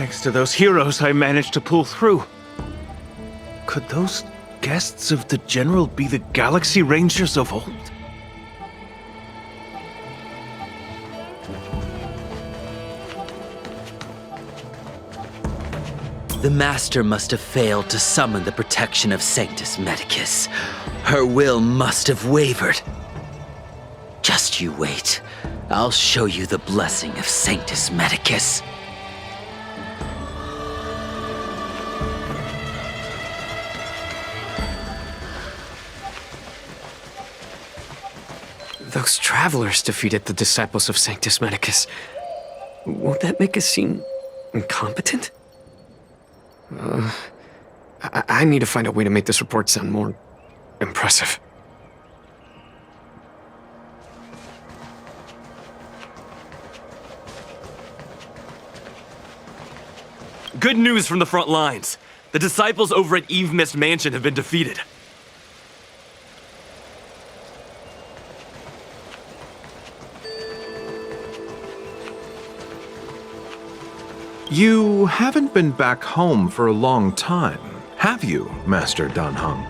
Thanks to those heroes, I managed to pull through. Could those guests of the General be the Galaxy Rangers of old? The Master must have failed to summon the protection of Sanctus Medicus. Her will must have wavered. Just you wait. I'll show you the blessing of Sanctus Medicus. Those travelers defeated the disciples of Sanctus Medicus. Won't that make us seem incompetent? I need to find a way to make this report sound more impressive. Good news from the front lines. The disciples over at Eve Mist Mansion have been defeated. You haven't been back home for a long time, have you, Master Dan Heng?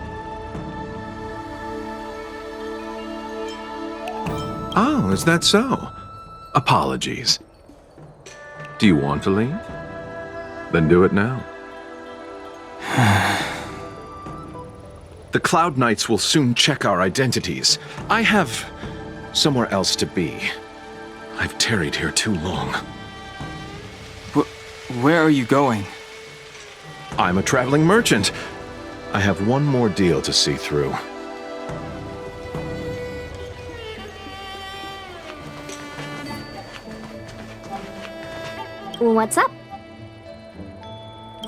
Oh, is that so? Apologies. Do you want to leave? Then do it now. The Cloud Knights will soon check our identities. I have somewhere else to be. I've tarried here too long. Where are you going? I'm a traveling merchant. I have one more deal to see through. What's up?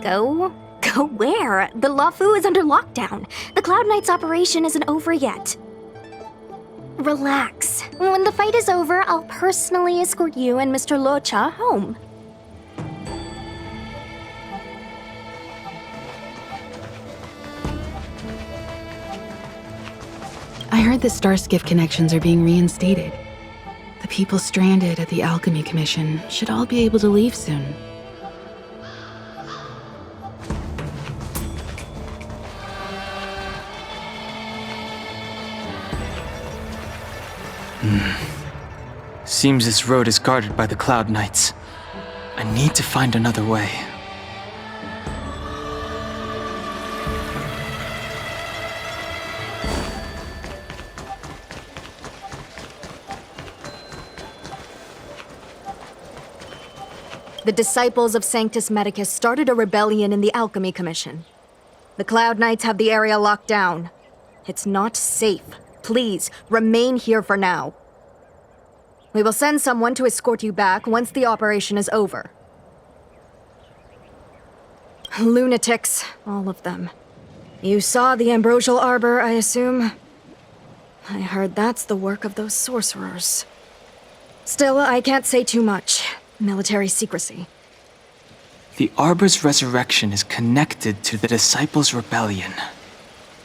Go? Go where? The Lafu is under lockdown. The Cloud Knights operation isn't over yet. Relax. When the fight is over, I'll personally escort you and Mr. Locha home. I heard the Starskiff connections are being reinstated. The people stranded at the Alchemy Commission should all be able to leave soon. Seems this road is guarded by the Cloud Knights. I need to find another way. The disciples of Sanctus Medicus started a rebellion in the Alchemy Commission. The Cloud Knights have the area locked down. It's not safe. Please, remain here for now. We will send someone to escort you back once the operation is over. Lunatics, all of them. You saw the Ambrosial Arbor, I assume? I heard that's the work of those sorcerers. Still, I can't say too much. Military secrecy. The Arbor's resurrection is connected to the Disciples' Rebellion.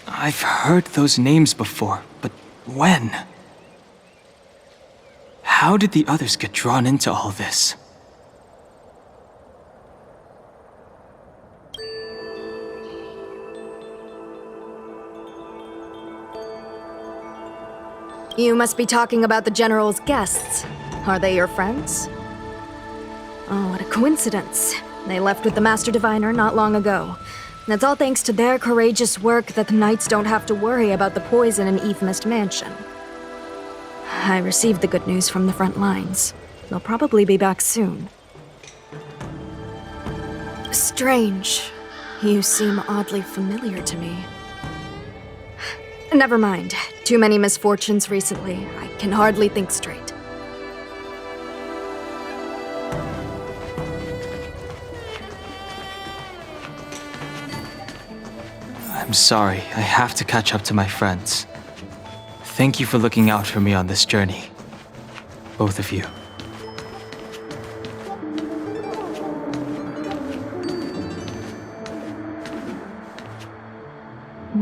I've heard those names before, but when? How did the others get drawn into all this? You must be talking about the General's guests. Are they your friends? Oh, what a coincidence. They left with the Master Diviner not long ago. It's all thanks to their courageous work that the Knights don't have to worry about the poison in Eve Mist Mansion. I received the good news from the front lines. They'll probably be back soon. Strange. You seem oddly familiar to me. Never mind. Too many misfortunes recently. I can hardly think straight. I'm sorry, I have to catch up to my friends. Thank you for looking out for me on this journey. Both of you.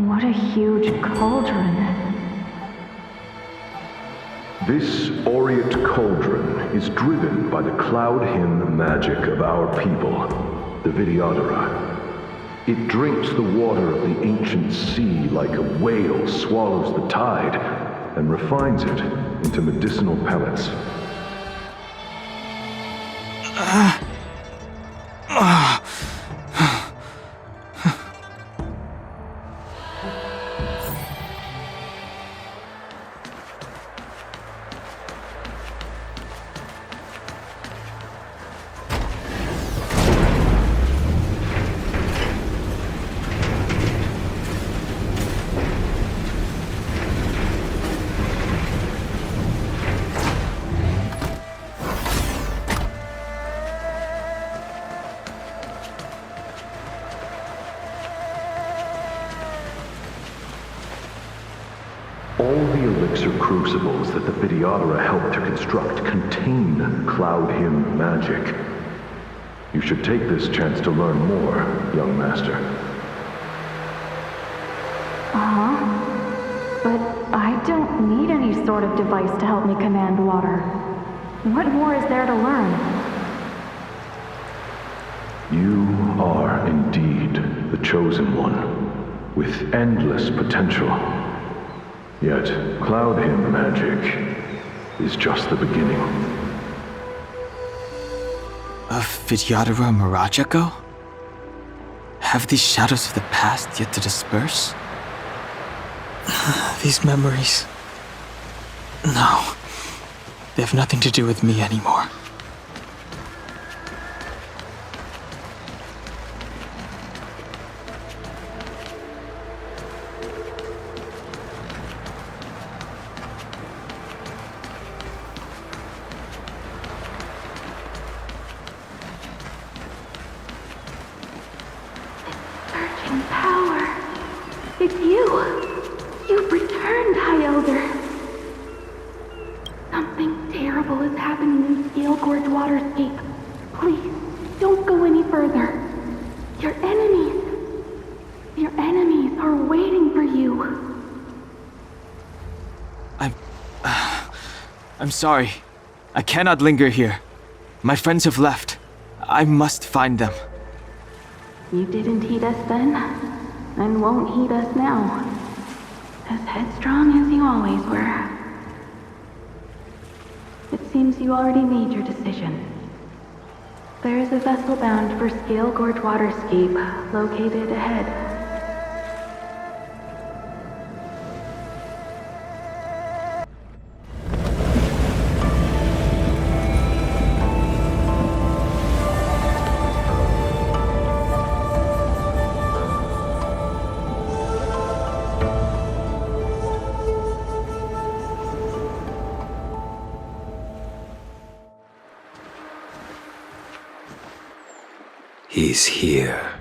What a huge cauldron. This aureate cauldron is driven by the cloud hymn magic of our people. the Videodora. It drinks the water of the ancient sea like a whale swallows the tide and refines it into medicinal pellets. All the elixir crucibles that the Videodora helped to construct contain Cloud Hymn magic. You should take this chance to learn more, young master. But I don't need any sort of device to help me command water. What more is there to learn? You are indeed the chosen one, with endless potential. Yet, Cloud Hymn magic is just the beginning. Of Vidyadhara Mirajago? Have these shadows of the past yet to disperse? These memories... No. They have nothing to do with me anymore. Surging power. It's you. You've returned, High Elder. Something terrible is happening in Scale Gorge Waterscape. Please, don't go any further. Your enemies are waiting for you. I'm sorry. I cannot linger here. My friends have left. I must find them. You didn't heed us then, and won't heed us now. As headstrong as you always were. It seems you already made your decision. There is a vessel bound for Scale Gorge Waterscape, located ahead. He's here.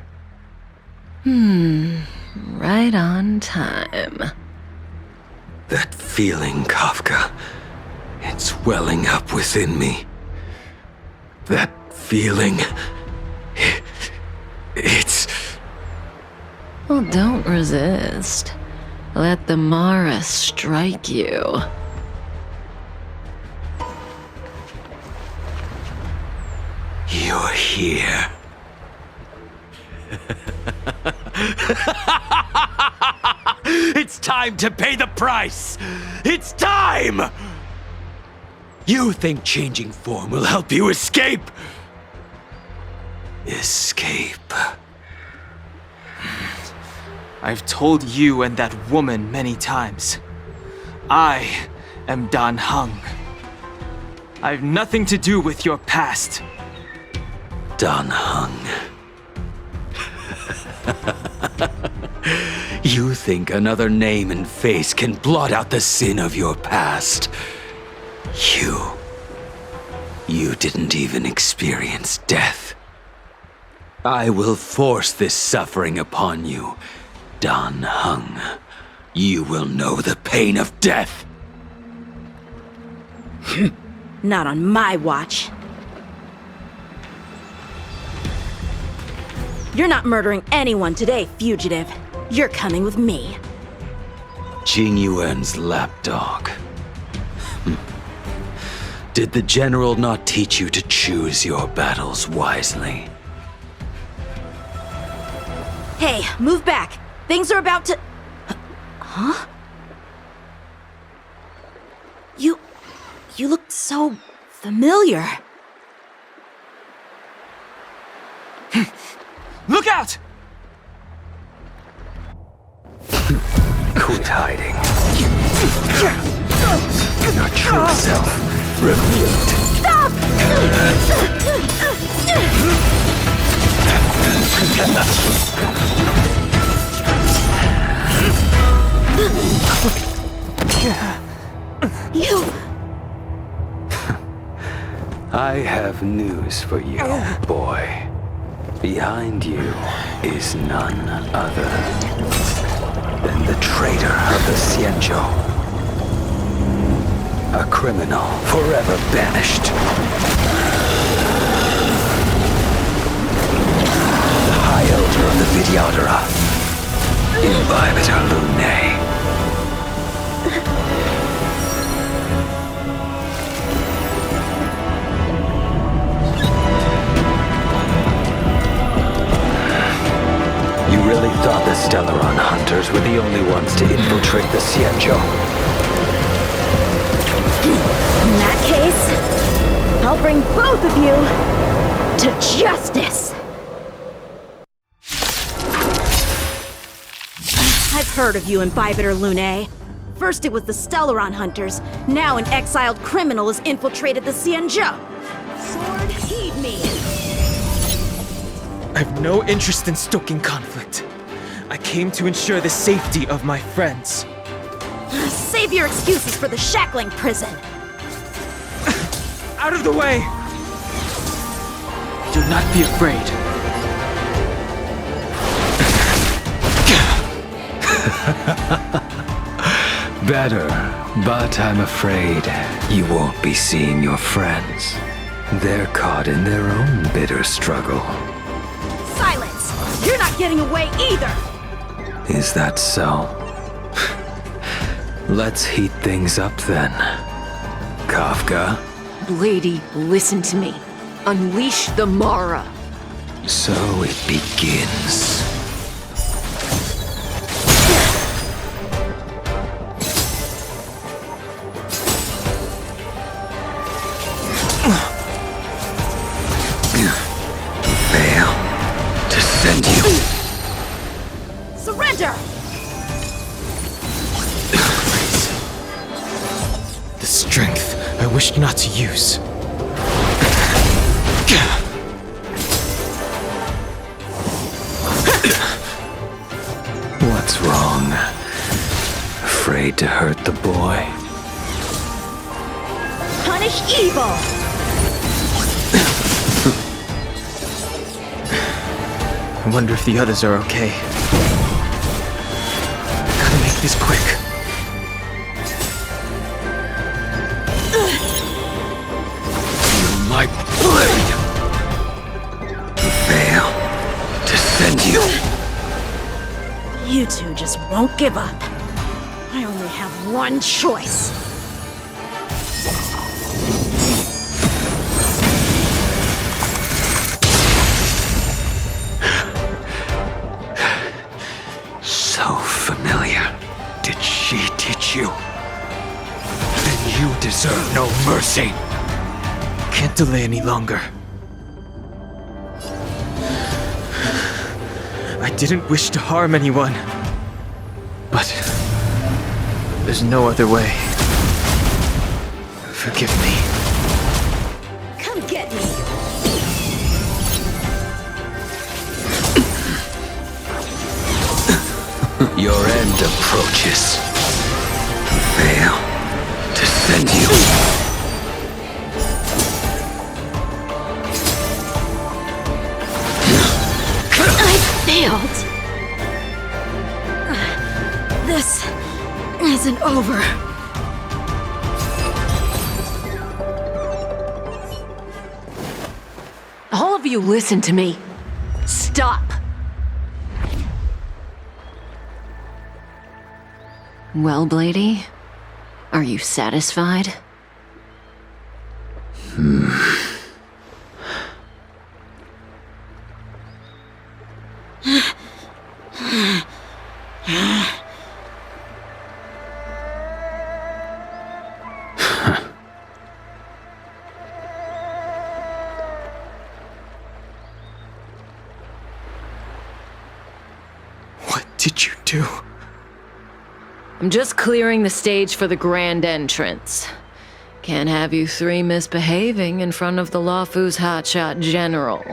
Right on time. That feeling, Kafka. It's welling up within me. That feeling... It's... Well, don't resist. Let the Mara strike you. You're here. It's time to pay the price! It's time! You think changing form will help you escape? Escape. I've told you and that woman many times. I am Dan Heng. I've nothing to do with your past. Dan Heng. You think another name and face can blot out the sin of your past? You didn't even experience death. I will force this suffering upon you, Dan Heng. You will know the pain of death. Not on my watch. You're not murdering anyone today, fugitive. You're coming with me. Jing Yuan's lapdog. Did the general not teach you to choose your battles wisely? Hey, move back. Things are about to... Huh? You look so familiar. Look out! Quit hiding. Your true self revealed. Stop! You... I have news for you, boy. Behind you is none other than the traitor of the Xianzhou. A criminal forever banished. The High Elder of the Videodora. Imbibitor Lunae. You really thought the Stellaron hunters were the only ones to infiltrate the Xianzhou? In that case, I'll bring both of you to justice! I've heard of you, Imbibitor Lunae. First it was the Stellaron hunters, now an exiled criminal has infiltrated the Xianzhou. Sword, heed me! I've no interest in stoking conflict. I came to ensure the safety of my friends. Save your excuses for the shackling prison! Out of the way! Do not be afraid. Better, but I'm afraid you won't be seeing your friends. They're caught in their own bitter struggle. Silence! You're not getting away either! Is that so? Let's heat things up then. Kafka? Lady, listen to me. Unleash the Mara. So it begins. Fail to send you. Surrender! The strength I wished not to use. What's wrong? Afraid to hurt the boy? Punish evil! I wonder if the others are okay. Gotta make this quick. My blade! Fail to send you. You two just won't give up. I only have one choice. So familiar. Did she teach you? Then you deserve no mercy. Can't delay any longer. I didn't wish to harm anyone. But there's no other way. Forgive me. Come get me! Your end approaches. Fail to send you. Failed. This isn't over. All of you listen to me. Stop. Well, Blady, are you satisfied? did you do? I'm just clearing the stage for the grand entrance. Can't have you three misbehaving in front of the Luofu's hotshot general.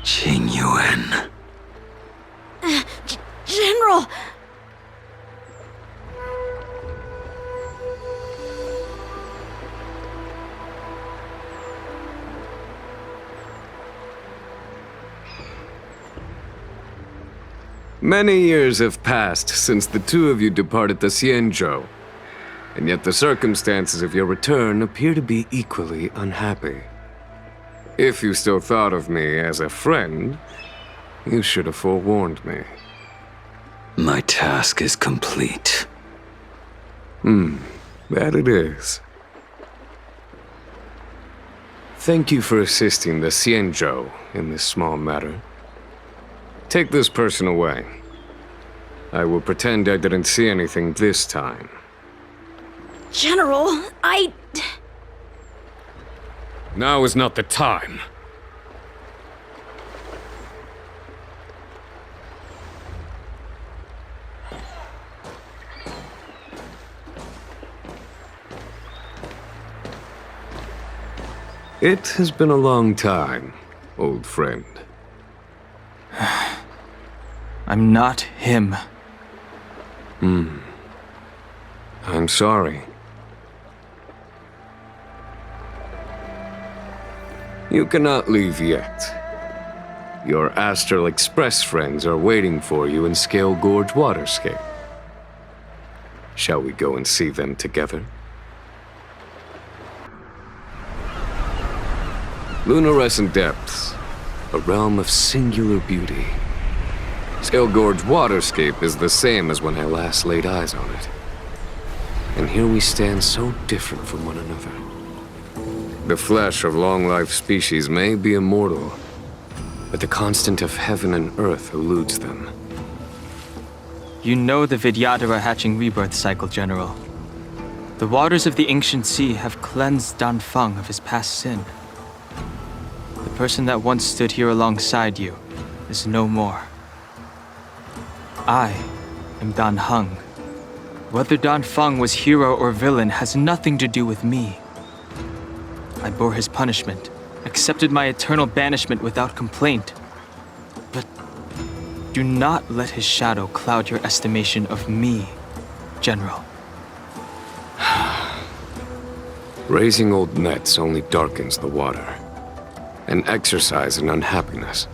Qingyuan. General! Many years have passed since the two of you departed the Xianzhou, and yet the circumstances of your return appear to be equally unhappy. If you still thought of me as a friend, you should have forewarned me. My task is complete. That it is. Thank you for assisting the Xianzhou in this small matter. Take this person away. I will pretend I didn't see anything this time. General, Now is not the time. It has been a long time, old friend. I'm not him. I'm sorry. You cannot leave yet. Your Astral Express friends are waiting for you in Scale Gorge Waterscape. Shall we go and see them together? Lunarescent Depths, a realm of singular beauty. Scale Gorge Waterscape is the same as when I last laid eyes on it. And here we stand so different from one another. The flesh of long-life species may be immortal, but the constant of heaven and earth eludes them. You know the Vidyadhara hatching rebirth cycle, General. The waters of the ancient sea have cleansed Danfeng of his past sin. The person that once stood here alongside you is no more. I am Dan Heng. Whether Danfeng was hero or villain has nothing to do with me. I bore his punishment, accepted my eternal banishment without complaint. But do not let his shadow cloud your estimation of me, General. Raising old nets only darkens the water, an exercise in unhappiness.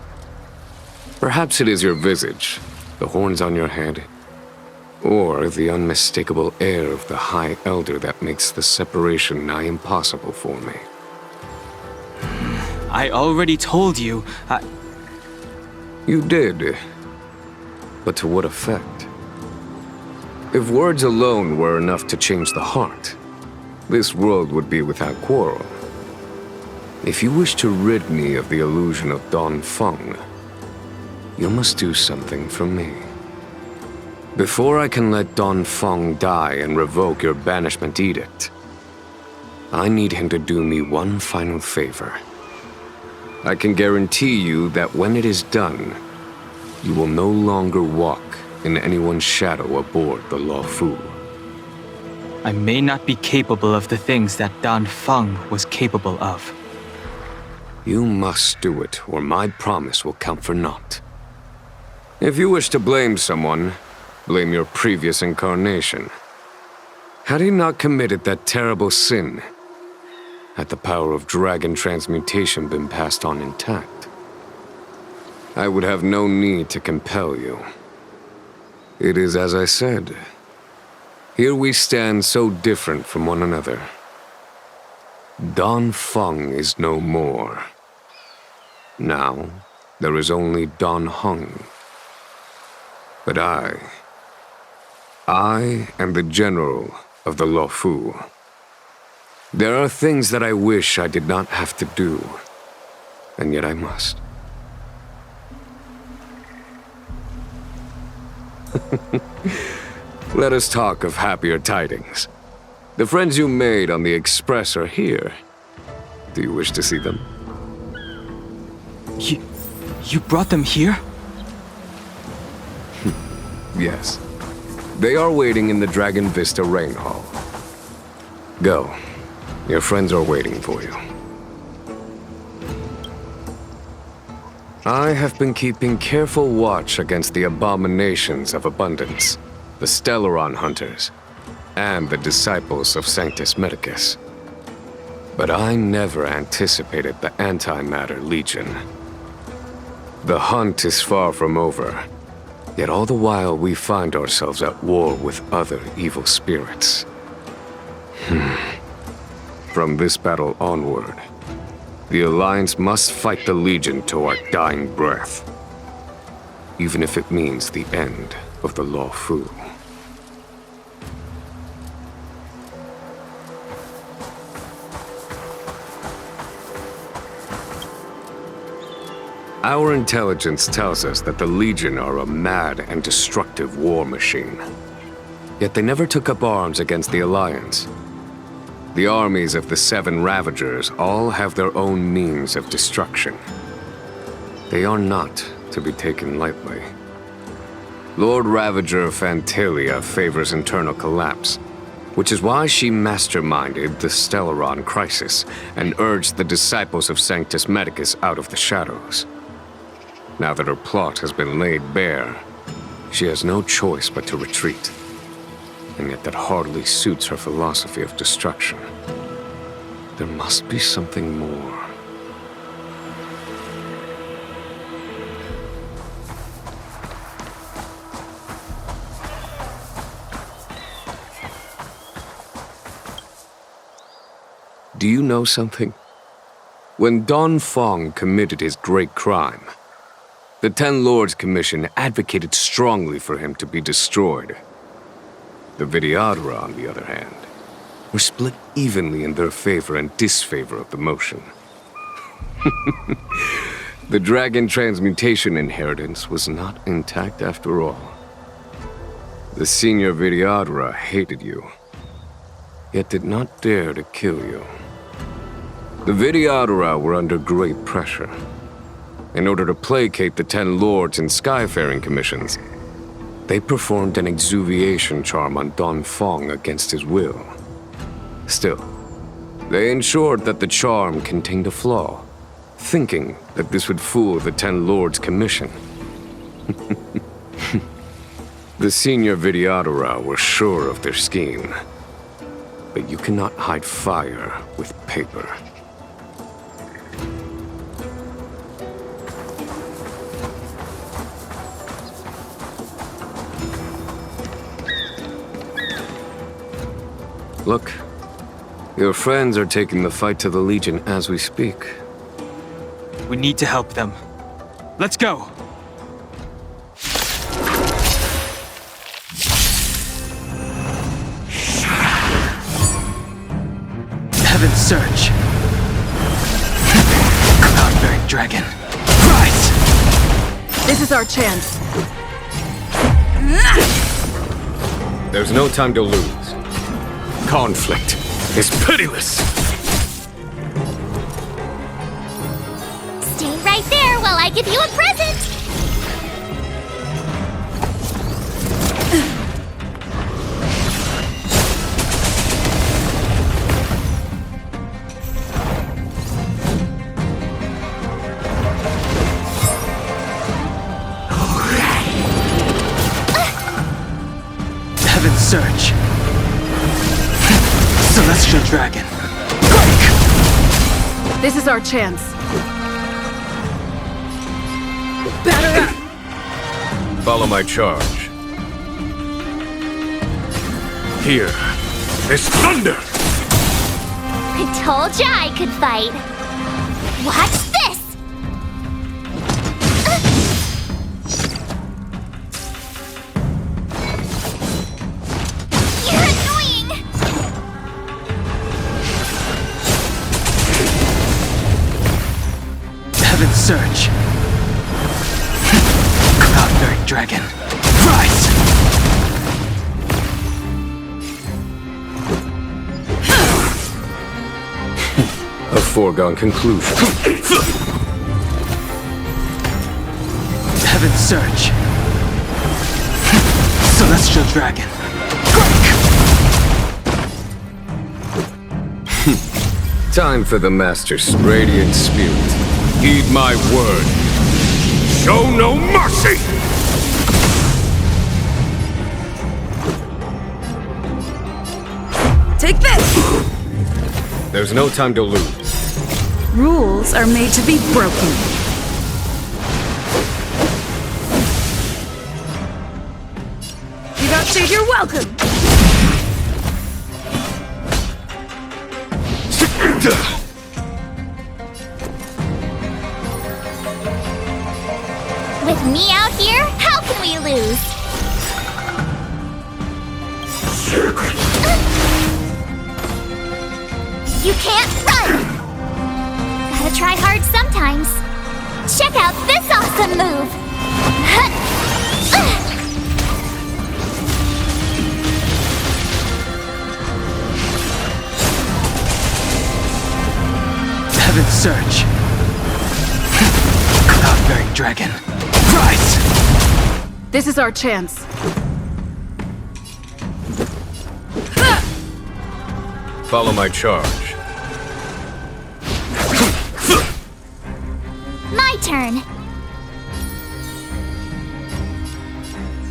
Perhaps it is your visage, the horns on your head, or the unmistakable air of the High Elder that makes the separation nigh impossible for me. I already told you, You did. But to what effect? If words alone were enough to change the heart, this world would be without quarrel. If you wish to rid me of the illusion of Danfeng, you must do something for me. Before I can let Danfeng die and revoke your banishment edict, I need him to do me one final favor. I can guarantee you that when it is done, you will no longer walk in anyone's shadow aboard the Luofu. I may not be capable of the things that Danfeng was capable of. You must do it, or my promise will count for naught. If you wish to blame someone, blame your previous incarnation. Had he not committed that terrible sin, had the power of dragon transmutation been passed on intact, I would have no need to compel you. It is as I said. Here we stand so different from one another. Danfeng is no more. Now, there is only Dan Heng. But I am the general of the Luofu. There are things that I wish I did not have to do, and yet I must. Let us talk of happier tidings. The friends you made on the Express are here. Do you wish to see them? You brought them here? Yes. They are waiting in the Dragon Vista Rain Hall. Go. Your friends are waiting for you. I have been keeping careful watch against the abominations of abundance, the Stellaron Hunters, and the disciples of Sanctus Medicus. But I never anticipated the Antimatter Legion. The hunt is far from over, yet all the while we find ourselves at war with other evil spirits. From this battle onward, the Alliance must fight the Legion to our dying breath, even if it means the end of the Lawfu. Our intelligence tells us that the Legion are a mad and destructive war machine. Yet they never took up arms against the Alliance. The armies of the Seven Ravagers all have their own means of destruction. They are not to be taken lightly. Lord Ravager Fantalia favors internal collapse, which is why she masterminded the Stellaron crisis and urged the disciples of Sanctus Medicus out of the shadows. Now that her plot has been laid bare, she has no choice but to retreat. And yet that hardly suits her philosophy of destruction. There must be something more. Do you know something? When Don Fong committed his great crime, the Ten Lords Commission advocated strongly for him to be destroyed. The Vidyadhara, on the other hand, were split evenly in their favor and disfavor of the motion. The dragon transmutation inheritance was not intact after all. The senior Vidyadhara hated you, yet did not dare to kill you. The Vidyadhara were under great pressure. In order to placate the Ten Lords and Skyfaring Commissions, they performed an exuviation charm on Don Fong against his will. Still, they ensured that the charm contained a flaw, thinking that this would fool the Ten Lords Commission. The senior Vidyadhara were sure of their scheme, but you cannot hide fire with paper. Look, your friends are taking the fight to the Legion as we speak. We need to help them. Let's go! Heaven's Surge. Cloud-bearing dragon. Rise! This is our chance. There's no time to lose. Conflict is pitiless. Stay right there while I give you a present! Heaven's Surge. Celestial Dragon. Break! This is our chance. Batter up! Follow my charge. Here is thunder! I told ya I could fight. Watch this! You're annoying! Heaven's Surge. Cloud-bearing dragon. Rise! A foregone conclusion. Heaven's Surge. Celestial Dragon. Time for the Master's radiant spirit. Heed my word. Show no mercy! Take this! There's no time to lose. Rules are made to be broken. You don't say you're welcome! With me out here, how can we lose? You can't run! Gotta try hard sometimes. Check out this awesome move! Heaven's Surge. Cloud-bearing Dragon. Rise! This is our chance. Follow my charge. My turn.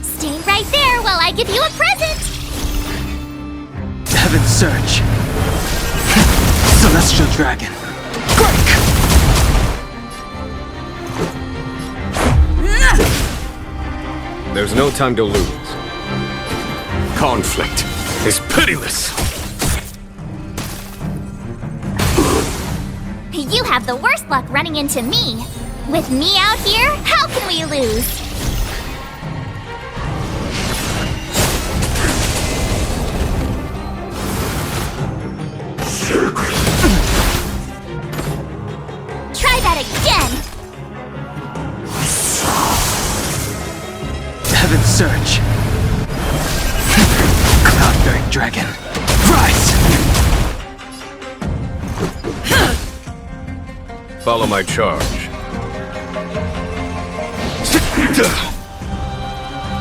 Stay right there while I give you a present! Heaven's Surge. Celestial Dragon. There's no time to lose. Conflict is pitiless. You have the worst luck running into me. With me out here, how can we lose? Try that again! Heaven's Surge. Cloud-bearing Dragon. Rise! Follow my charge.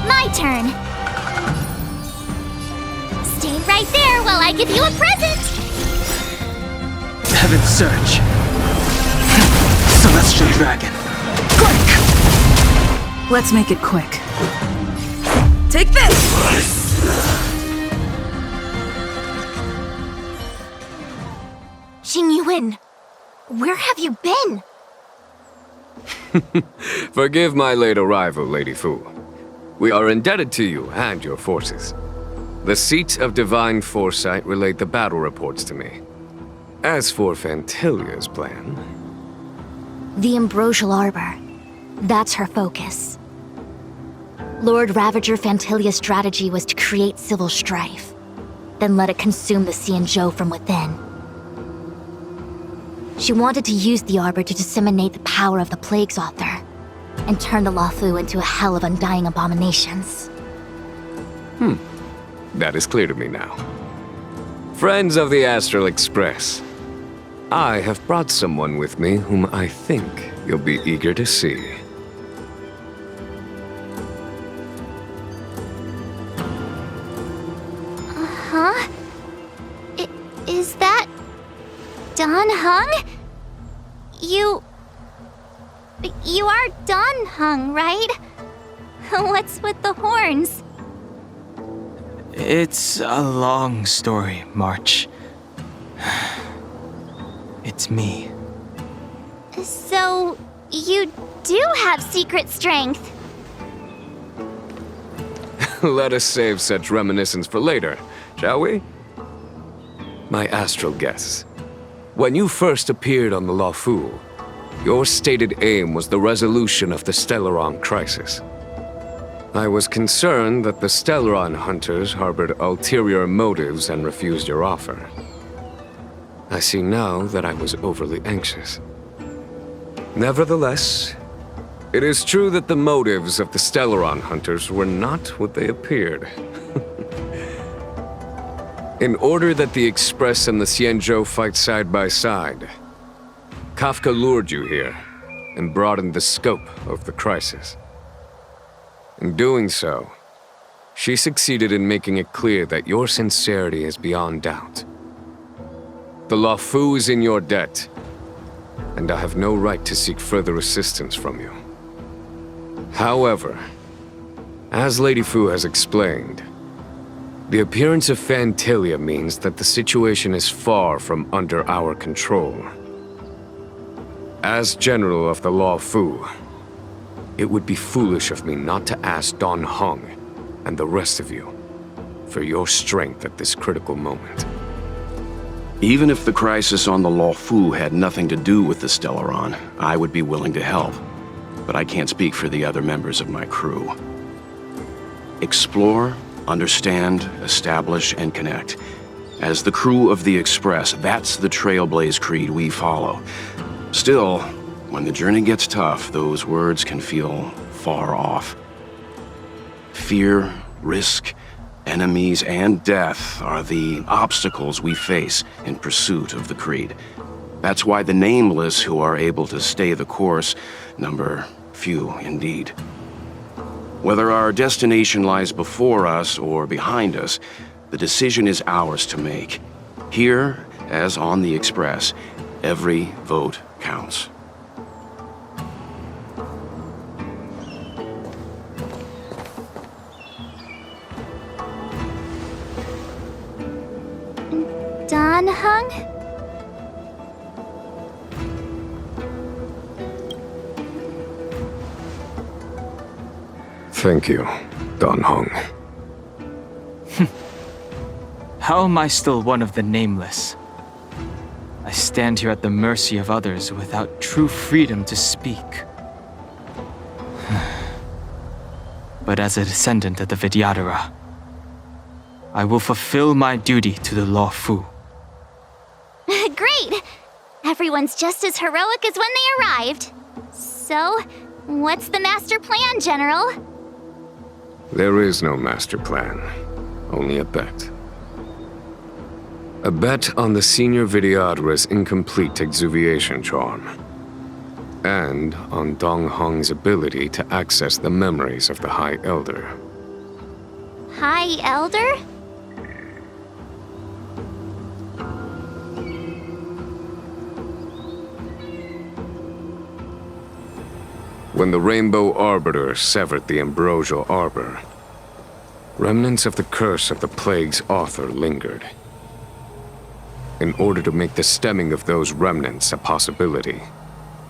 My turn. Stay right there while I give you a present! Heaven's Surge. Celestial Dragon. Let's make it quick. Take this! Xingyuan, where have you been? Forgive my late arrival, Lady Fu. We are indebted to you and your forces. The Seat of Divine Foresight relayed the battle reports to me. As for Fantilia's plan... The Ambrosial Arbor. That's her focus. Lord Ravager Fantilia's strategy was to create civil strife, then let it consume the Xianzhou from within. She wanted to use the Arbor to disseminate the power of the Plague's Author, and turn the Luofu into a hell of undying abominations. That is clear to me now. Friends of the Astral Express, I have brought someone with me whom I think you'll be eager to see. Huh? Is that... Don Hung? You are Don Hung, right? What's with the horns? It's a long story, March. It's me. So, you do have secret strength. Let us save such reminiscence for later, shall we? My astral guests. When you first appeared on the Luofu, your stated aim was the resolution of the Stellaron crisis. I was concerned that the Stellaron hunters harbored ulterior motives and refused your offer. I see now that I was overly anxious. Nevertheless, it is true that the motives of the Stellaron hunters were not what they appeared. In order that the Express and the Xianzhou fight side by side, Kafka lured you here and broadened the scope of the crisis. In doing so, she succeeded in making it clear that your sincerity is beyond doubt. The Luofu is in your debt, and I have no right to seek further assistance from you. However, as Lady Fu has explained, the appearance of Fantilia means that the situation is far from under our control. As General of the Luofu, it would be foolish of me not to ask Don Hong and the rest of you for your strength at this critical moment. Even if the crisis on the Luofu had nothing to do with the Stellaron, I would be willing to help. But I can't speak for the other members of my crew. Explore, understand, establish, and connect. As the crew of the Express, that's the Trailblaze creed we follow. Still, when the journey gets tough, those words can feel far off. Fear, risk, enemies, and death are the obstacles we face in pursuit of the creed. That's why the nameless who are able to stay the course number few indeed. Whether our destination lies before us or behind us, the decision is ours to make. Here, as on the Express, every vote counts. Don Hung? Thank you, Don Hong. How am I still one of the nameless? I stand here at the mercy of others without true freedom to speak. But as a descendant of the Vidyadhara, I will fulfill my duty to the Luofu. Great! Everyone's just as heroic as when they arrived. So, what's the master plan, General? There is no master plan, only a bet. A bet on the senior Vidyadhara's incomplete exuviation charm, and on Dong Hong's ability to access the memories of the High Elder. High Elder? When the Rainbow Arbiter severed the Ambrosial Arbor, remnants of the curse of the Plague's author lingered. In order to make the stemming of those remnants a possibility,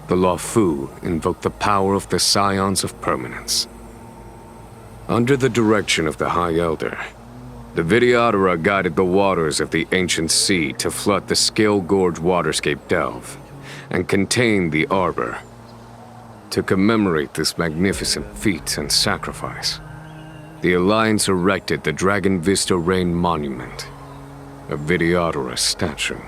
the Luofu invoked the power of the Scions of Permanence. Under the direction of the High Elder, the Vidyadhara guided the waters of the ancient sea to flood the Scale Gorge waterscape delve and contain the Arbor. To commemorate this magnificent feat and sacrifice, the Alliance erected the Dragon Vista Rain Monument, a Vidyadhara statue.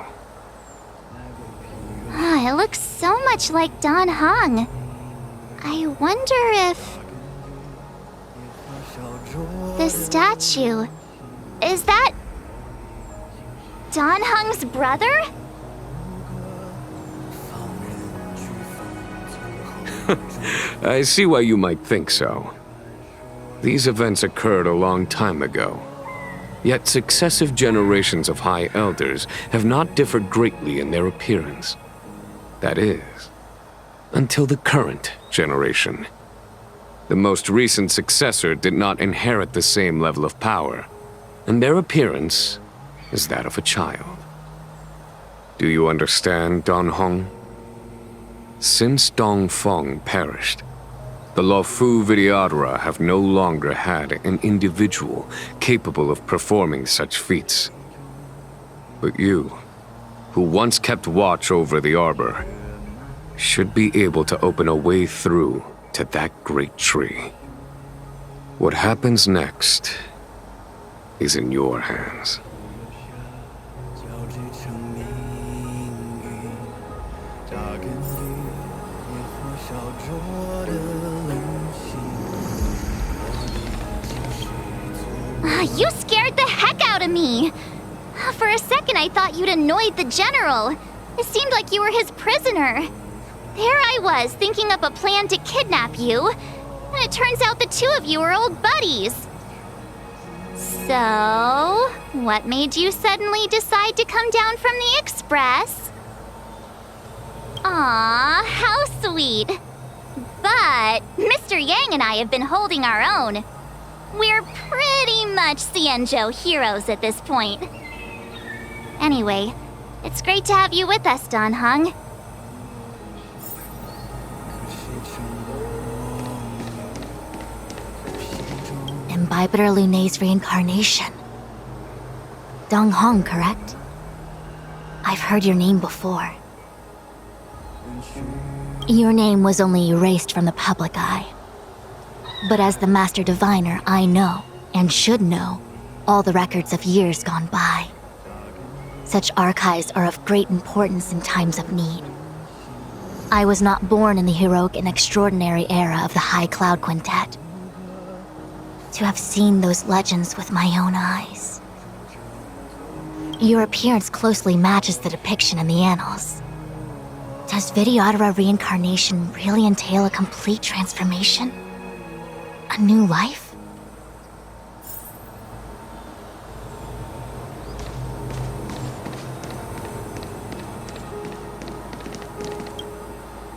It looks so much like Don Hong. I wonder if... the statue... is that... Don Hong's brother? I see why you might think so. These events occurred a long time ago. Yet successive generations of High Elders have not differed greatly in their appearance. That is, until the current generation. The most recent successor did not inherit the same level of power, and their appearance is that of a child. Do you understand, Don Hong? Since Dong Feng perished, the Luofu Vidyadhara have no longer had an individual capable of performing such feats. But you, who once kept watch over the Arbor, should be able to open a way through to that great tree. What happens next is in your hands. You scared the heck out of me! For a second I thought you'd annoyed the General. It seemed like you were his prisoner. There I was, thinking up a plan to kidnap you, and it turns out the two of you are old buddies. So, what made you suddenly decide to come down from the Express? Aw, how sweet. But Mr. Yang and I have been holding our own. We're pretty much Xianzhou heroes at this point. Anyway, it's great to have you with us, Dan Heng. Imbibitor Lunay's reincarnation. Dong Hong, correct? I've heard your name before. Your name was only erased from the public eye. But as the Master Diviner, I know, and should know, all the records of years gone by. Such archives are of great importance in times of need. I was not born in the heroic and extraordinary era of the High Cloud Quintet. To have seen those legends with my own eyes. Your appearance closely matches the depiction in the annals. Does Vidyadhara reincarnation really entail a complete transformation? A new life?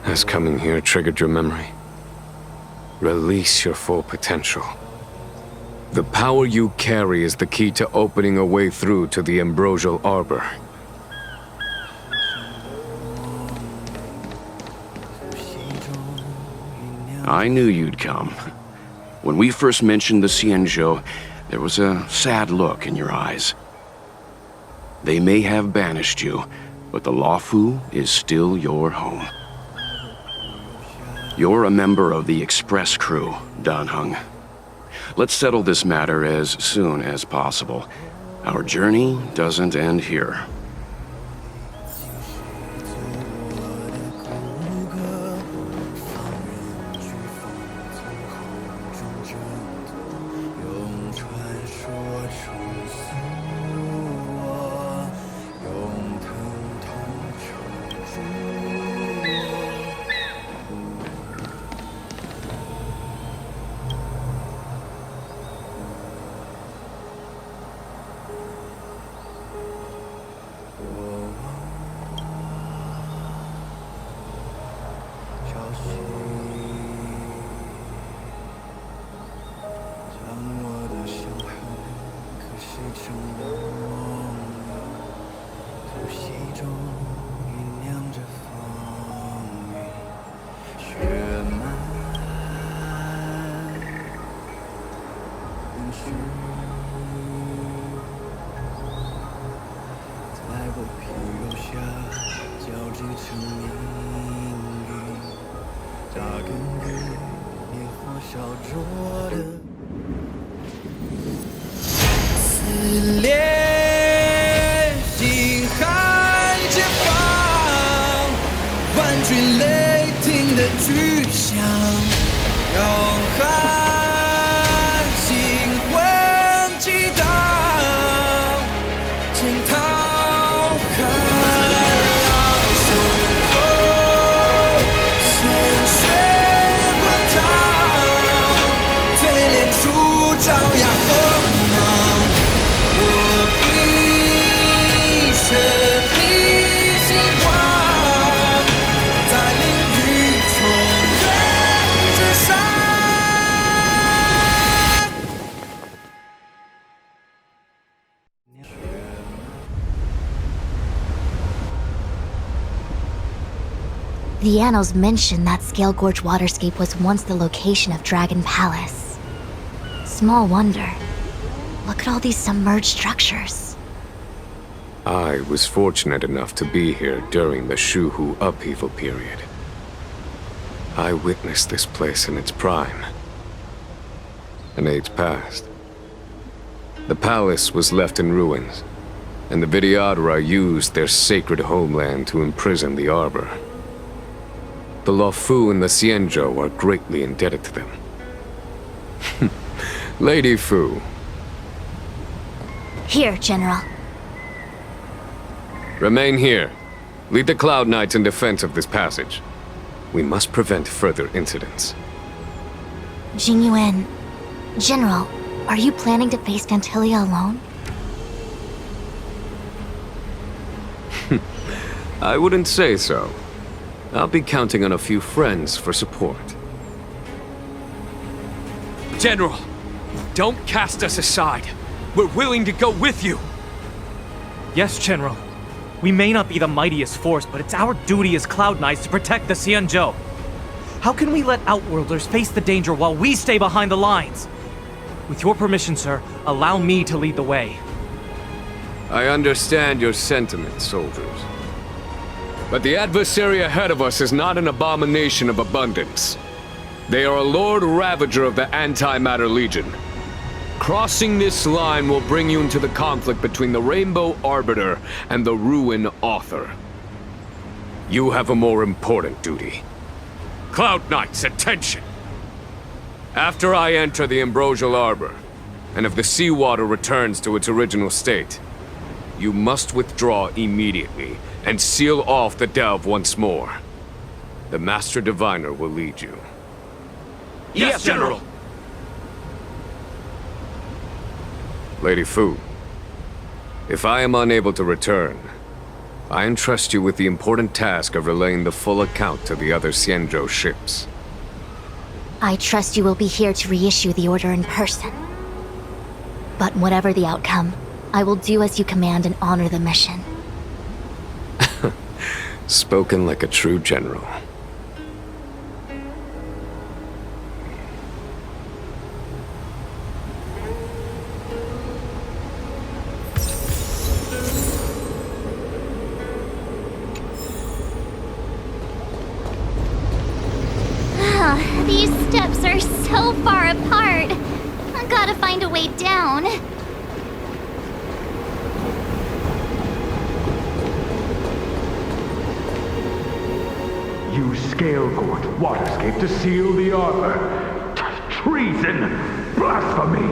Has coming here triggered your memory? Release your full potential. The power you carry is the key to opening a way through to the Ambrosial Arbor. I knew you'd come. When we first mentioned the Xianzhou, there was a sad look in your eyes. They may have banished you, but the Luofu is still your home. You're a member of the Express crew, Dan Heng. Let's settle this matter as soon as possible. Our journey doesn't end here. The annals mention that Scale Gorge waterscape was once the location of Dragon Palace. Small wonder. Look at all these submerged structures. I was fortunate enough to be here during the Shuhu upheaval period. I witnessed this place in its prime. An age passed. The palace was left in ruins, and the Vidyadhara used their sacred homeland to imprison the Arbor. The Luofu and the Xianzhou are greatly indebted to them. Lady Fu. Here, General. Remain here. Lead the Cloud Knights in defense of this passage. We must prevent further incidents. Jingyuan, General, are you planning to face Fantilia alone? I wouldn't say so. I'll be counting on a few friends for support. General, don't cast us aside. We're willing to go with you. Yes, General. We may not be the mightiest force, but it's our duty as Cloud Knights to protect the Xianzhou. How can we let Outworlders face the danger while we stay behind the lines? With your permission, sir, allow me to lead the way. I understand your sentiments, soldiers. But the adversary ahead of us is not an abomination of abundance. They are a Lord Ravager of the Antimatter Legion. Crossing this line will bring you into the conflict between the Rainbow Arbiter and the Ruin Author. You have a more important duty. Cloud Knights, attention! After I enter the Ambrosial Arbor, and if the seawater returns to its original state, you must withdraw immediately and seal off the delve once more. The Master Diviner will lead you. Yes, General! Lady Fu, if I am unable to return, I entrust you with the important task of relaying the full account to the other Xianzhou ships. I trust you will be here to reissue the order in person. But whatever the outcome, I will do as you command and honor the mission. Spoken like a true general. These steps are so far apart. I gotta find a way down. Use Scale-Gort Waterscape to seal the arbor. Treason! Blasphemy!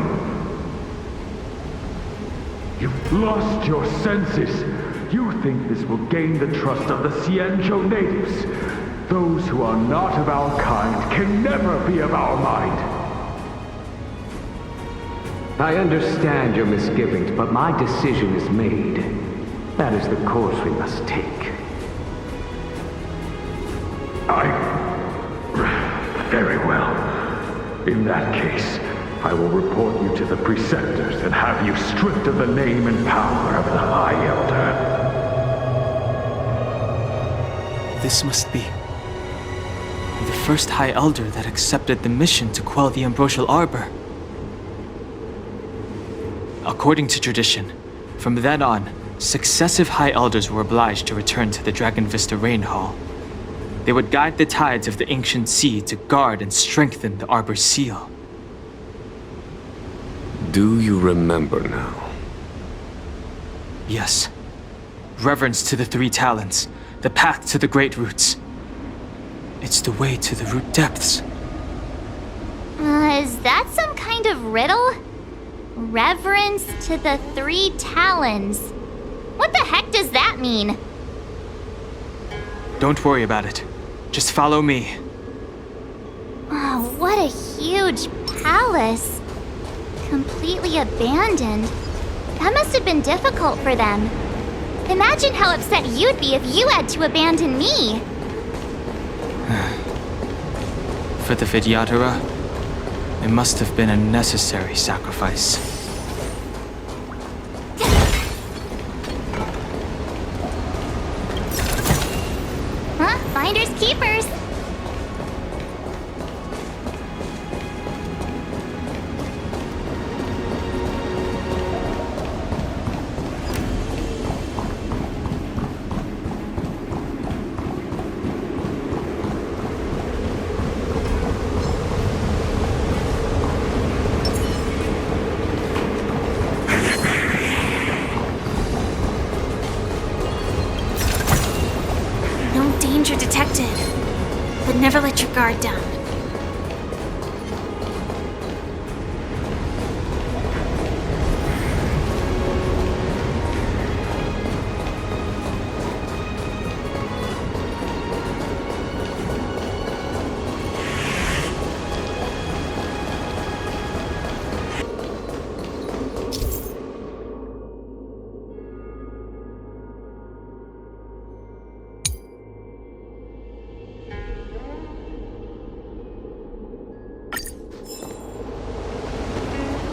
You've lost your senses. You think this will gain the trust of the Xianzhou natives. Those who are not of our kind can never be of our mind. I understand your misgivings, but my decision is made. That is the course we must take. Very well. In that case, I will report you to the Preceptors and have you stripped of the name and power of the High Elder. This must be the first High Elder that accepted the mission to quell the Ambrosial Arbor. According to tradition, from then on, successive High Elders were obliged to return to the Dragon Vista Rain Hall. They would guide the tides of the ancient sea to guard and strengthen the Arbor's seal. Do you remember now? Yes. Reverence to the Three Talents, the path to the Great Roots. It's the way to the root depths. Is that some kind of riddle? Reverence to the Three Talons. What the heck does that mean? Don't worry about it. Just follow me. Oh, what a huge palace. Completely abandoned. That must have been difficult for them. Imagine how upset you'd be if you had to abandon me. For the Vidyadhara, it must have been a necessary sacrifice. Huh? Finders keepers. Danger detected. But never let your guard down.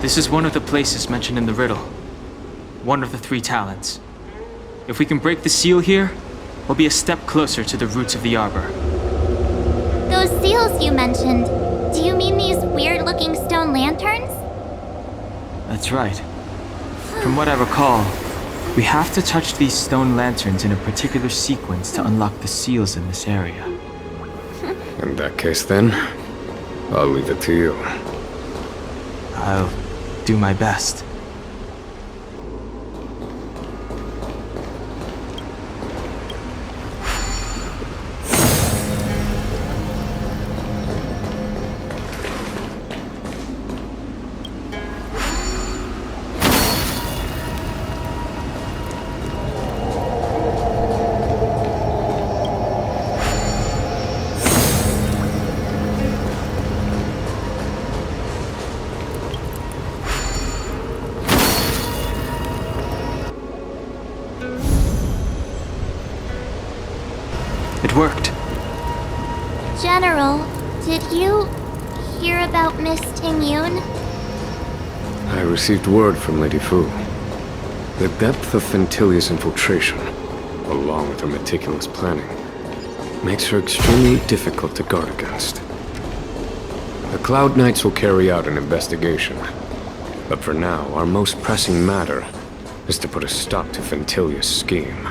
This is one of the places mentioned in the riddle. One of the 3 talents. If we can break the seal here, we'll be a step closer to the roots of the arbor. Those seals you mentioned, do you mean these weird-looking stone lanterns? That's right. From what I recall, we have to touch these stone lanterns in a particular sequence to unlock the seals in this area. In that case then, I'll leave it to you. I'll do my best. It worked. General, did you hear about Miss Tingyun? I received word from Lady Fu. The depth of Fentilia's infiltration, along with her meticulous planning, makes her extremely difficult to guard against. The Cloud Knights will carry out an investigation. But for now, our most pressing matter is to put a stop to Fentilia's scheme.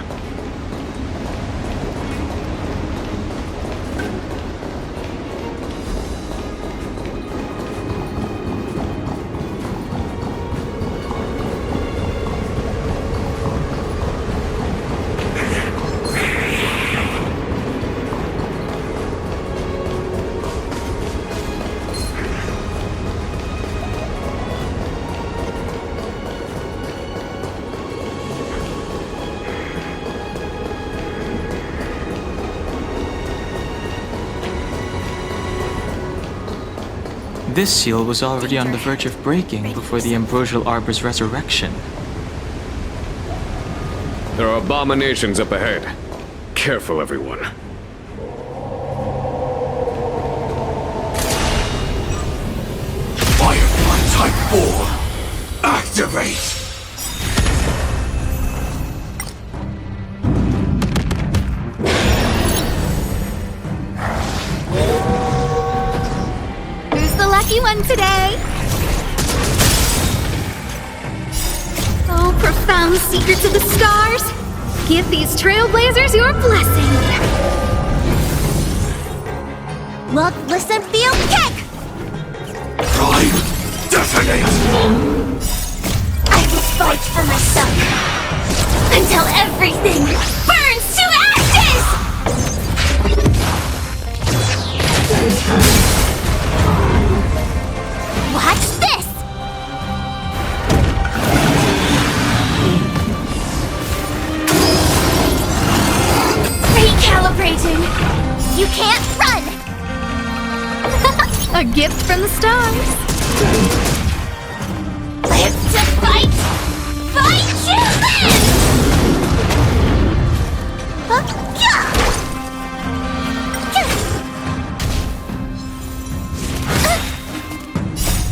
This seal was already on the verge of breaking before the Ambrosial Arbor's resurrection. There are abominations up ahead. Careful, everyone. Firefly Type 4, activate! Lucky one today! Oh, profound secrets of the stars! Give these trailblazers your blessing! Look, listen, feel, kick! Prime, detonate! I will fight for myself until everything burns to ashes! Watch this! Recalibrating! You can't run! A gift from the stars! Live to fight! Fight to live!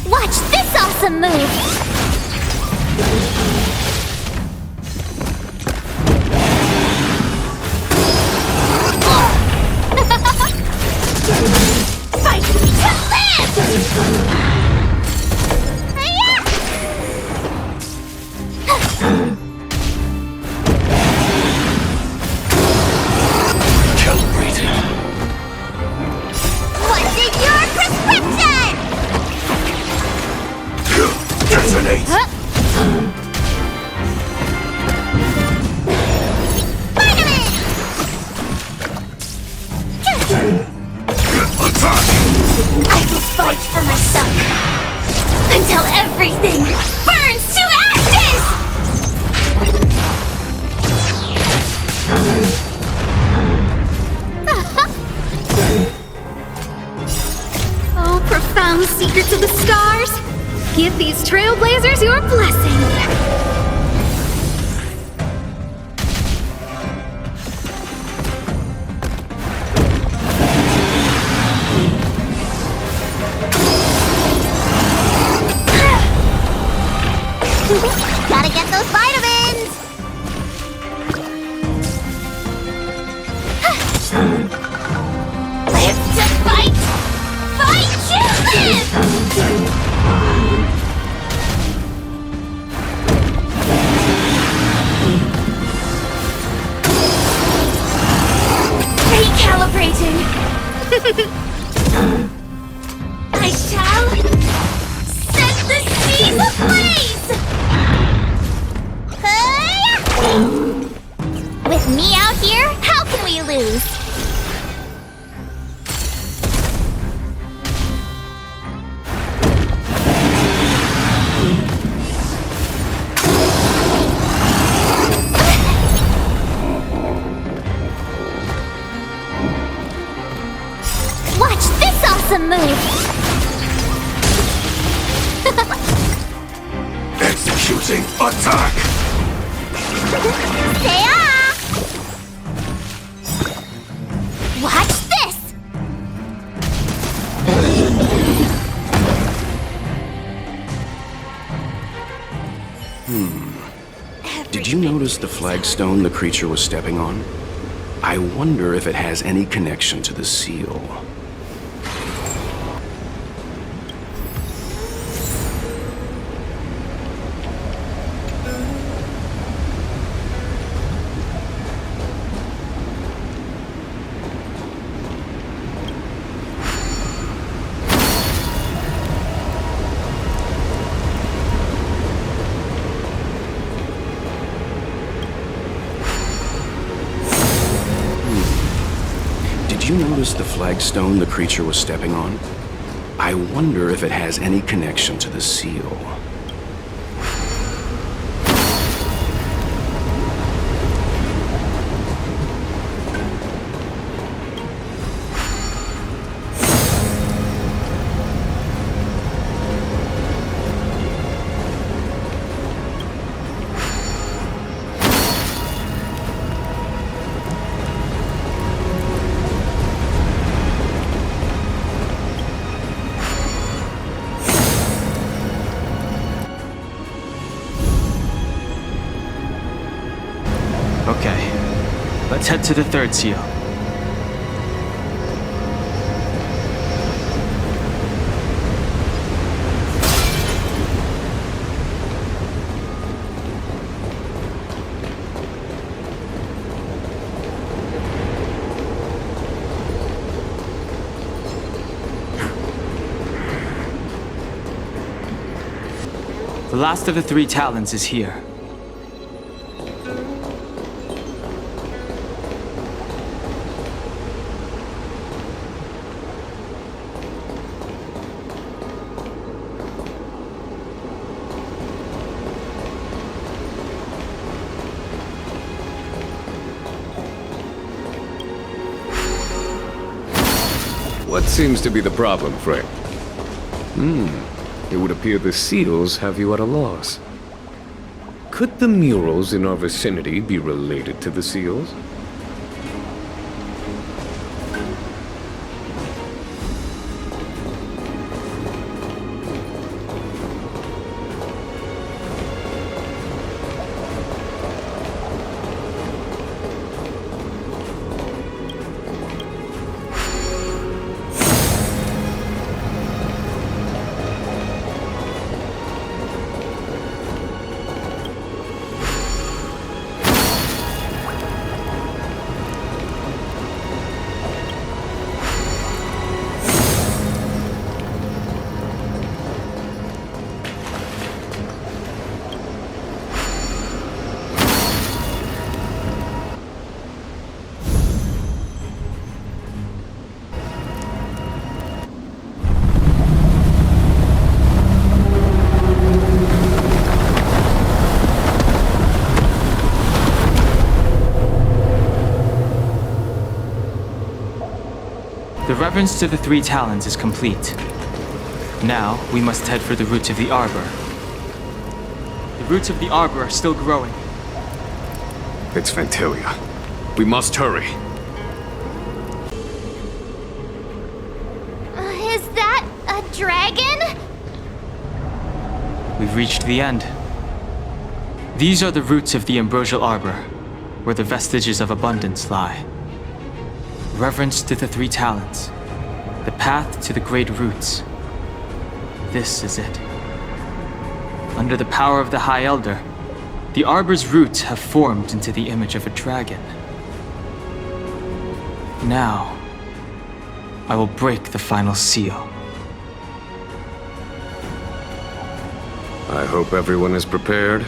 Watch this awesome move! Fight to live! Calibrating. What's in your prescription? Detonate! Attack! I will fight for myself until everything burns to ashes! Oh, profound secrets of the stars! Give these trailblazers your blessing! exhilarating! I shall set the seas ablaze! With me out here, how can we lose? Watch this awesome move! Executing attack! Watch this! Did you notice the flagstone the creature was stepping on? I wonder if it has any connection to the seal. Did you notice the flagstone the creature was stepping on? I wonder if it has any connection to the seal. Okay, let's head to the third seal. The last of the three talons is here. What seems to be the problem, Frank? It would appear the seals have you at a loss. Could the murals in our vicinity be related to the seals? The reverence to the three talons is complete. Now, we must head for the roots of the arbor. The roots of the arbor are still growing. It's Fantilia. We must hurry. Is that a dragon? We've reached the end. These are the roots of the ambrosial arbor, where the vestiges of abundance lie. Reverence to the three talons, the path to the great roots. This is it. Under the power of the High Elder, the arbor's roots have formed into the image of a dragon. Now, I will break the final seal. I hope everyone is prepared.